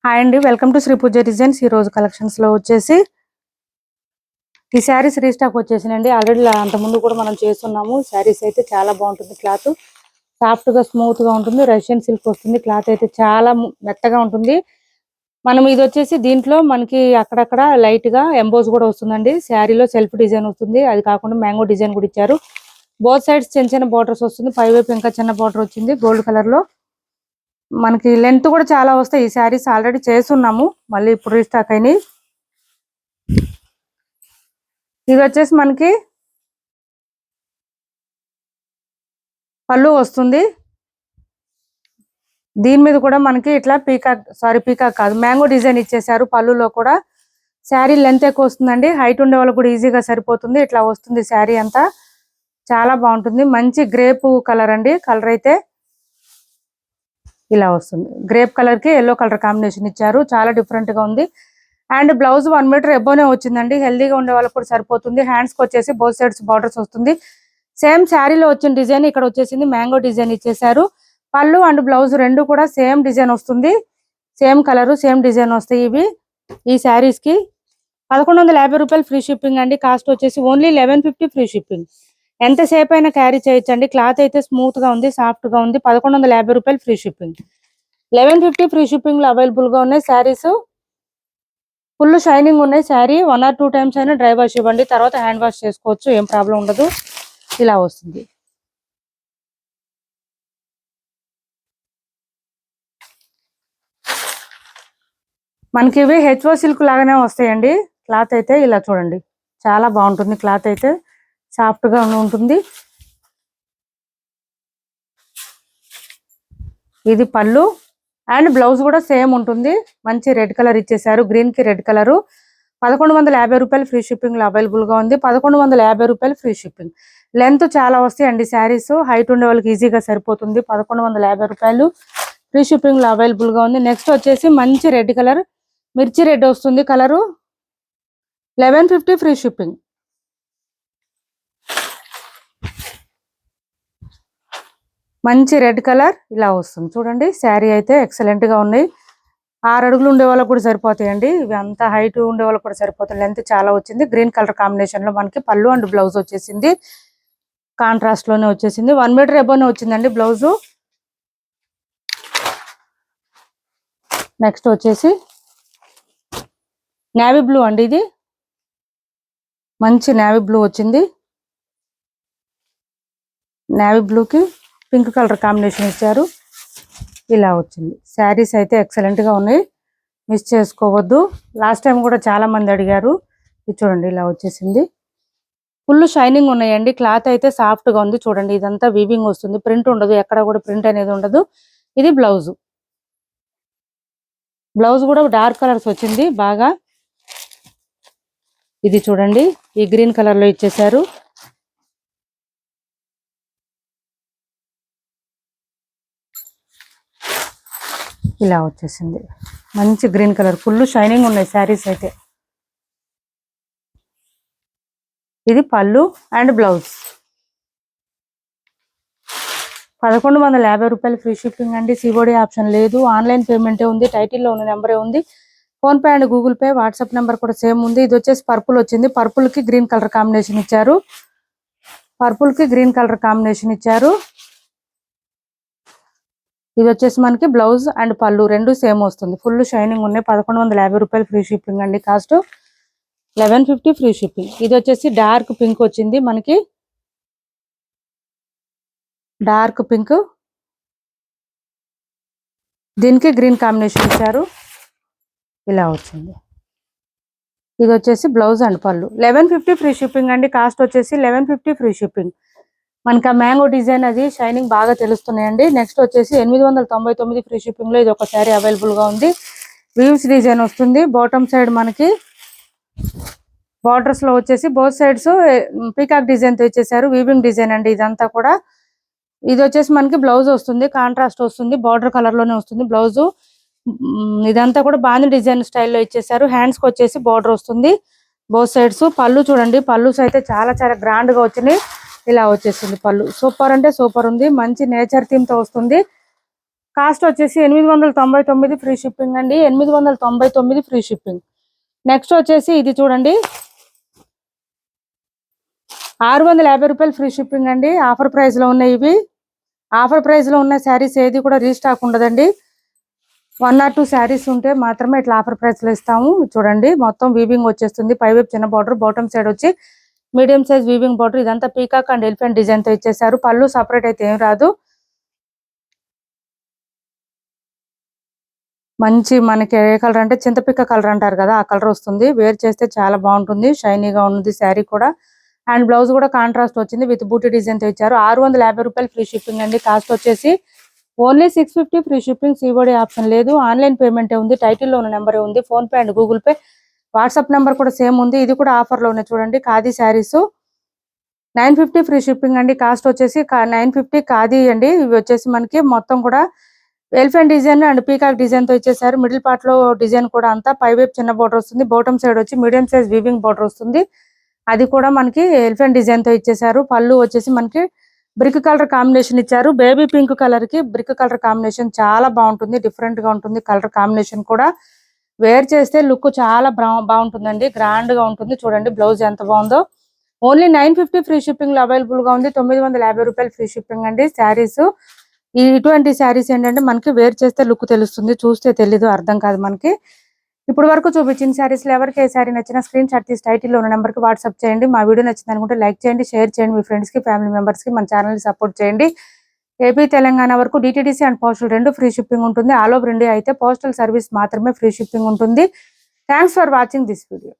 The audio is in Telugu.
హాయ్ అండి, welcome to Shri Pooja designs. ఈ రోజు కలెక్షన్స్ లో వచ్చేసి ఈ శారీస్ రీస్టాక్ వచ్చేసినండి. ఆల్రెడీ అంత ముందు కూడా మనం చేస్తున్నాము. శారీస్ అయితే చాలా బాగుంటుంది. క్లాత్ సాఫ్ట్ గా స్మూత్ గా ఉంటుంది. రష్యన్ సిల్క్ వస్తుంది. క్లాత్ అయితే చాలా మెత్తగా ఉంటుంది. మనం ఇది వచ్చేసి దీంట్లో మనకి అక్కడక్కడ లైట్ గా ఎంబోస్ కూడా వస్తుందండి. శారీలో సెల్ఫ్ డిజైన్ వస్తుంది. అది కాకుండా మ్యాంగో డిజైన్ కూడా ఇచ్చారు. బోత్ సైడ్స్ చిన్న చిన్న బార్డర్స్ వస్తుంది. పై వైపు ఇంకా చిన్న బార్డర్ వచ్చింది గోల్డ్ కలర్ లో. మనకి లెంత్ కూడా చాలా వస్తాయి. ఈ శారీస్ ఆల్రెడీ చేస్తున్నాము, మళ్ళీ ఇప్పుడు రీస్టాక్ అయినాయి. ఇది వచ్చేసి మనకి పళ్ళు వస్తుంది. దీని మీద కూడా మనకి ఇట్లా పీకాక్ కాదు, మ్యాంగో డిజైన్ ఇచ్చేసారు. పళ్ళులో కూడా శారీ లెంత్ ఎక్కువ వస్తుందండి. హైట్ ఉండే వాళ్ళకి కూడా ఈజీగా సరిపోతుంది. ఇట్లా వస్తుంది శారీ అంతా. చాలా బాగుంటుంది. మంచి గ్రేప్ కలర్ అండి. కలర్ అయితే ఇలా వస్తుంది. గ్రేప్ కలర్ కి ఎల్లో కలర్ కాంబినేషన్ ఇచ్చారు. చాలా డిఫరెంట్ గా ఉంది. అండ్ బ్లౌజ్ 1 మీటర్ ఎబోనే వచ్చిందండి. హెల్దీగా ఉండే వాళ్ళకి కూడా సరిపోతుంది. హ్యాండ్స్ కి వచ్చేసి బోత్ సైడ్స్ బార్డర్స్ వస్తుంది. సేమ్ శారీలో వచ్చిన డిజైన్ ఇక్కడ వచ్చేసింది. మ్యాంగో డిజైన్ ఇచ్చేసారు. పళ్ళు అండ్ బ్లౌజ్ రెండు కూడా సేమ్ డిజైన్ వస్తుంది. సేమ్ కలర్ సేమ్ డిజైన్ వస్తాయి ఇవి. ఈ శారీస్ కి 1150 రూపాయలు ఫ్రీ షిప్పింగ్ అండి. కాస్ట్ వచ్చేసి ఓన్లీ 1150 ఫ్రీ షిప్పింగ్. ఎంతసేపు అయినా క్యారీ చేయొచ్చండి. క్లాత్ అయితే స్మూత్ గా ఉంది, సాఫ్ట్ గా ఉంది. 1150 రూపాయలు ఫ్రీ షిప్పింగ్. 1150 ఫ్రీ షిప్పింగ్ లో అవైలబుల్ గా ఉన్నాయి శారీస్. ఫుల్ షైనింగ్ ఉన్నాయి. శారీ 1 or 2 టైమ్స్ అయినా డ్రై వాష్ ఇవ్వండి, తర్వాత హ్యాండ్ వాష్ చేసుకోవచ్చు, ఏం ప్రాబ్లం ఉండదు. ఇలా వస్తుంది. మనకి ఇవి హెచ్ఓ సిల్క్ లాగానే వస్తాయండి. క్లాత్ అయితే ఇలా చూడండి, చాలా బాగుంటుంది. క్లాత్ అయితే సాఫ్ట్ గా ఉంటుంది. ఇది పళ్ళు అండ్ బ్లౌజ్ కూడా సేమ్ ఉంటుంది. మంచి రెడ్ కలర్ ఇచ్చేసారు. గ్రీన్ కి రెడ్ కలర్. 1150 రూపాయలు ఫ్రీ షిప్పింగ్ లో అవైలబుల్ గా ఉంది. 1150 రూపాయలు ఫ్రీ షిప్పింగ్. లెంత్ చాలా వస్తాయి అండి శారీస్. హైట్ ఉండే వాళ్ళకి ఈజీగా సరిపోతుంది. 1150 రూపాయలు ఫ్రీ షిప్పింగ్ లో అవైలబుల్ గా ఉంది. నెక్స్ట్ వచ్చేసి మంచి రెడ్ కలర్, మిర్చి రెడ్ వస్తుంది కలరు. 1150 free shipping. మంచి రెడ్ కలర్ ఇలా వస్తుంది చూడండి. శారీ అయితే ఎక్సలెంట్ గా ఉన్నాయి. 6 అడుగులు ఉండే వాళ్ళకి కూడా సరిపోతాయండి. ఇవి అంతా హైట్ ఉండే వాళ్ళకి కూడా సరిపోతాయి. లెంత్ చాలా వచ్చింది. గ్రీన్ కలర్ కాంబినేషన్ లో మనకి పళ్ళు అండ్ బ్లౌజ్ వచ్చేసింది. కాంట్రాస్ట్ లోనే వచ్చేసింది. 1 మీటర్ ఎబోనే వచ్చిందండి బ్లౌజ్. నెక్స్ట్ వచ్చేసి నేవీ బ్లూ అండి. ఇది మంచి నేవీ బ్లూ వచ్చింది. నేవీ బ్లూకి పింక్ కలర్ కాంబినేషన్ ఇచ్చారు. ఇలా వచ్చింది. శారీస్ అయితే ఎక్సలెంట్ గా ఉన్నాయి, మిస్ చేసుకోవద్దు. లాస్ట్ టైం కూడా చాలా మంది అడిగారు. ఇది చూడండి, ఇలా వచ్చేసింది. ఫుల్ షైనింగ్ ఉన్నాయండి. క్లాత్ అయితే సాఫ్ట్ గా ఉంది. చూడండి, ఇదంతా వీవింగ్ వస్తుంది. ప్రింట్ ఉండదు, ఎక్కడ కూడా ప్రింట్ అనేది ఉండదు. ఇది బ్లౌజ్. బ్లౌజ్ కూడా డార్క్ కలర్స్ వచ్చింది బాగా. ఇది చూడండి, ఈ గ్రీన్ కలర్ లో ఇచ్చేసారు. ఇలా వచ్చేసింది. మంచి గ్రీన్ కలర్, ఫుల్ షైనింగ్ ఉన్నాయి శారీస్ అయితే. ఇది పళ్ళు అండ్ బ్లౌజ్. 1150 రూపాయలు ఫ్రీ షిప్పింగ్ అండి. సిఓడి ఆప్షన్ లేదు, ఆన్లైన్ పేమెంటే ఉంది. టైటిల్లో ఉన్న నెంబరే ఉంది. Phone pay and Google pay, WhatsApp number కూడా సేమ్ ఉంది. ఇది వచ్చేసి పర్పుల్ వచ్చింది. పర్పుల్ కి గ్రీన్ కలర్ కాంబినేషన్ ఇచ్చారు. పర్పుల్ కి గ్రీన్ కలర్ కాంబినేషన్ ఇచ్చారు. ఇది వచ్చేసి మనకి బ్లౌజ్ అండ్ పళ్ళు రెండు సేమ్ వస్తుంది. ఫుల్ షైనింగ్ ఉన్నాయి. 1150 రూపాయలు ఫ్రీ షిప్పింగ్ అండి. Cost 1150 free shipping. ఇది వచ్చేసి డార్క్ పింక్ వచ్చింది మనకి. డార్క్ పింక్, దీనికి గ్రీన్ కాంబినేషన్ ఇచ్చారు. ఇలా వచ్చింది. ఇది వచ్చేసి బ్లౌజ్ అండ్ పళ్ళు. 1150 ఫ్రీ షిప్పింగ్ అండి. కాస్ట్ వచ్చేసి 1150 ఫ్రీ షిప్పింగ్. మనకి ఆ మ్యాంగో డిజైన్ అది షైనింగ్ బాగా తెలుస్తున్నాయండి. నెక్స్ట్ వచ్చేసి 899 ఫ్రీ షిప్పింగ్ లో ఇది ఒక శారీ అవైలబుల్ గా ఉంది. వీవ్స్ డిజైన్ వస్తుంది. బాటమ్ సైడ్ మనకి బార్డర్స్ లో వచ్చేసి బోత్ సైడ్స్ పీకాక్ డిజైన్ తో ఇచ్చేసారు. వీవింగ్ డిజైన్ అండి ఇదంతా కూడా. ఇది వచ్చేసి మనకి బ్లౌజ్ వస్తుంది, కాంట్రాస్ట్ వస్తుంది, బార్డర్ కలర్ లోనే వస్తుంది బ్లౌజ్. ఇదంతా కూడా బాంది డిజైన్ స్టైల్లో ఇచ్చేసారు. హ్యాండ్స్ కి వచ్చేసి బార్డర్ వస్తుంది బోత్ సైడ్స్. పళ్ళు చూడండి, పళ్ళుస్ అయితే చాలా చాలా గ్రాండ్ గా వచ్చినాయి. ఇలా వచ్చేసింది పళ్ళు. సూపర్ అంటే సూపర్ ఉంది. మంచి నేచర్ థీమ్ తో వస్తుంది. కాస్ట్ వచ్చేసి 899 ఫ్రీ షిప్పింగ్ అండి. 899 ఫ్రీ షిప్పింగ్. నెక్స్ట్ వచ్చేసి ఇది చూడండి, 650 రూపాయలు ఫ్రీ షిప్పింగ్ అండి. ఆఫర్ ప్రైస్ లో ఉన్నాయి ఇవి. ఆఫర్ ప్రైస్ లో ఉన్న శారీస్ ఏది కూడా రీస్టాక్ ఉండదండి. 1 or 2 శారీస్ ఉంటే మాత్రమే ఇట్లా ఆఫర్ ప్రైస్ లో ఇస్తాము. చూడండి మొత్తం వీవింగ్ వచ్చేస్తుంది. పైవైపు చిన్న బార్డర్, బాటమ్ సైడ్ వచ్చి మీడియం సైజ్ వీవింగ్ బార్డర్. ఇదంతా పీకాక్ అండ్ ఎలిఫెంట్ డిజైన్ తో ఇచ్చేసారు. పళ్ళు సపరేట్ అయితే ఏం రాదు. మంచి మనకి ఏ కలర్ అంటే చింతపిక్క కలర్ అంటారు కదా, ఆ కలర్ వస్తుంది. వేర్ చేస్తే చాలా బాగుంటుంది. షైనీగా ఉంది శారీ కూడా. అండ్ బ్లౌజ్ కూడా కాంట్రాస్ట్ వచ్చింది విత్ బూటీ డిజైన్ తో ఇచ్చారు. 650 రూపాయలు ఫ్రీ షిప్పింగ్ అండి. కాస్ట్ వచ్చేసి only 650 free shipping. COD option లేదు. ఆన్లైన్ పేమెంట్ ఉంది. టైటిల్ లో ఉన్న నెంబర్ ఉంది. Phone pay and Google pay, WhatsApp number కూడా సేమ్ ఉంది. ఇది కూడా ఆఫర్ లో ఉన్నాయి చూడండి. ఖాదీ శారీస్ 950 ఫ్రీ షిప్పింగ్ అండి. కాస్ట్ వచ్చేసి 950 ఖాదీ అండి. ఇవి వచ్చేసి మనకి మొత్తం కూడా elephant design and peacock design తో ఇచ్చేసారు. మిడిల్ పార్ట్ లో డిజైన్ కూడా అంతా పైవైపు చిన్న బోర్డర్ వస్తుంది. బాటమ్ సైడ్ వచ్చి మీడియం సైజ్ వీవింగ్ బోర్డర్ వస్తుంది. అది కూడా మనకి ఎలిఫెంట్ డిజైన్ తో ఇచ్చేసారు. పళ్ళు వచ్చేసి మనకి బ్రిక్ కలర్ కాంబినేషన్ ఇచ్చారు. బేబీ పింక్ కలర్ కి బ్రిక్ కలర్ కాంబినేషన్ చాలా బాగుంటుంది. డిఫరెంట్ గా ఉంటుంది కలర్ కాంబినేషన్ కూడా. వేర్ చేస్తే లుక్ చాలా బాగుంటుందండి. గ్రాండ్ గా ఉంటుంది. చూడండి బ్లౌజ్ ఎంత బాగుందో. ఓన్లీ 950 ఫ్రీ షిప్పింగ్ లో అవైలబుల్ గా ఉంది. 950 రూపాయలు ఫ్రీ షిప్పింగ్ అండి. శారీస్ ఇటువంటి శారీస్ ఏంటంటే మనకి వేర్ చేస్తే లుక్ తెలుస్తుంది, చూస్తే తెలీదు, అర్థం కాదు మనకి. ఇప్పుడు వరకు చూపించిన శారీస్ లో ఎవరికి ఏ శారీ నచ్చినా స్క్రీన్ షాట్ తీసి టైటిల్ లో ఉన్న నెంబర్ కి వాట్సాప్ చేయండి. మా వీడియో నచ్చింది అనుకుంటే లైక్ చేయండి, షేర్ చేయండి, మీ ఫ్రెండ్స్ కి, ఫ్యామిలీ మెంబర్స్ కి మన ఛానల్ ని సపోర్ట్ చేయండి. ఏపీ తెలంగాణ వరకు DTDC and postal 2 free shipping ఉంటుంది. ఆల్ ఓవర్ ఇండియా అయితే పోస్టల్ సర్వీస్ మాత్రమే ఫ్రీ షిప్పింగ్ ఉంటుంది. Thanks for watching this video.